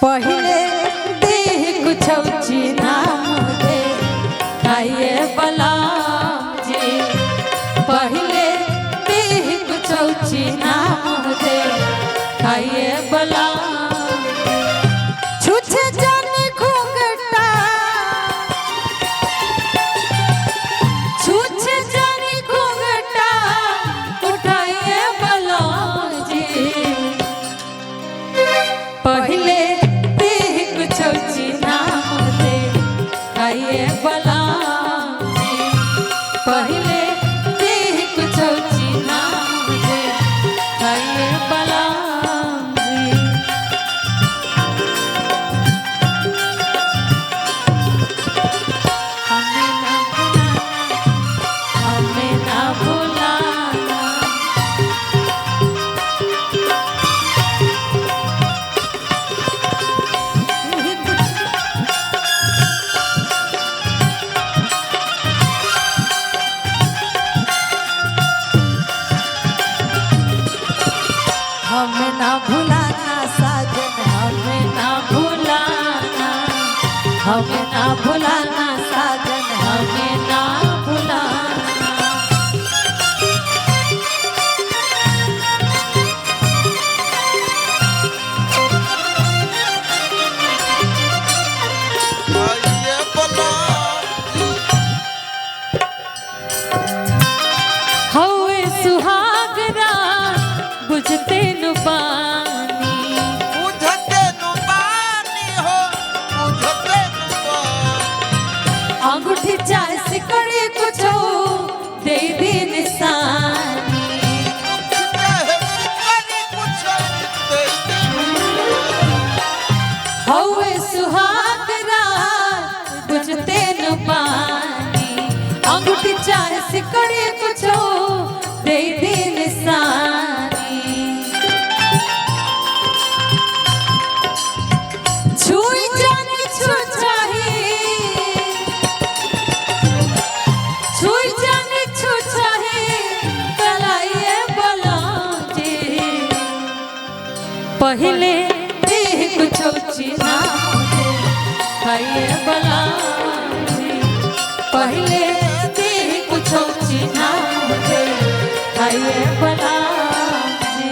पहले देह कुछ चिन्हा मुझे आइए बलराम जी। पहले देह कुछ चिन्हा मुझे आइए बलराम। छुछे जाने घूंघटा छुछे जाने घूंघटा उठाइए बलराम जी। पहले पहले देह कुछ चिन्हा मुझे आइए बलराम जी। हमें ना भुलाना हमें ना भुलाना साजन हमें ना भुलाना। हमें ना भुलाना साजन हमें ना भुलाना। हवे सुहाग रात बुझते नु पानी हो बुझते नु अंगूठी चाय सिकड़ी कुछ दे दी निशानी। हवे सुहाग रात बुझते नु पानी अंगूठी चाय सिकड़ी कुछ दे दी निशानी। छुई जाने छू चाहे छुई जाने छू चाहे कलाइए बलराम जी। पहले देह कुछ चिन्हा मुझे आइए बलराम जी। पहले देह कुछ चिन्हा मुझे आइए बलराम जी।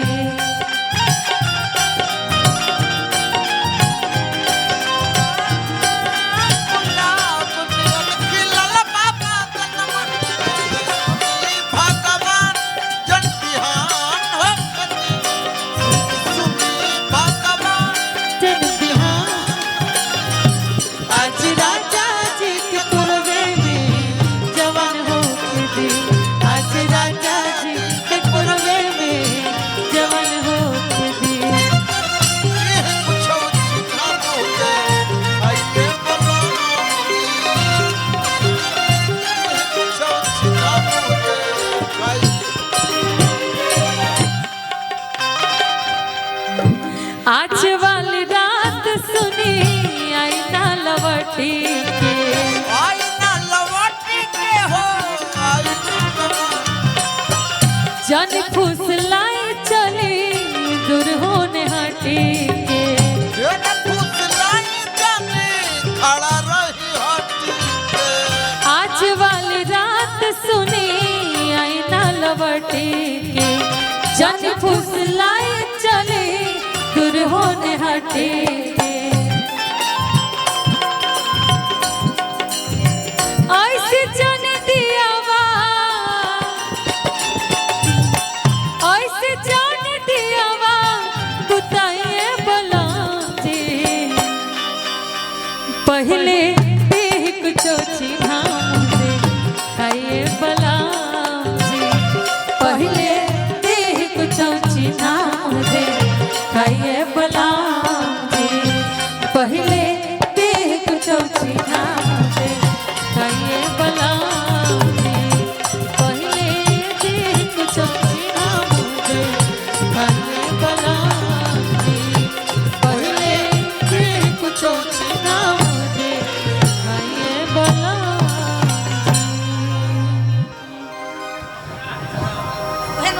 आज वाली रात सुनी आईना लवटी के हो जन फुसलाई चली दूर होने हटी के। आज वाली रात सुनी आईना लवटी के जन फुसलाई चली दूर होने हटी।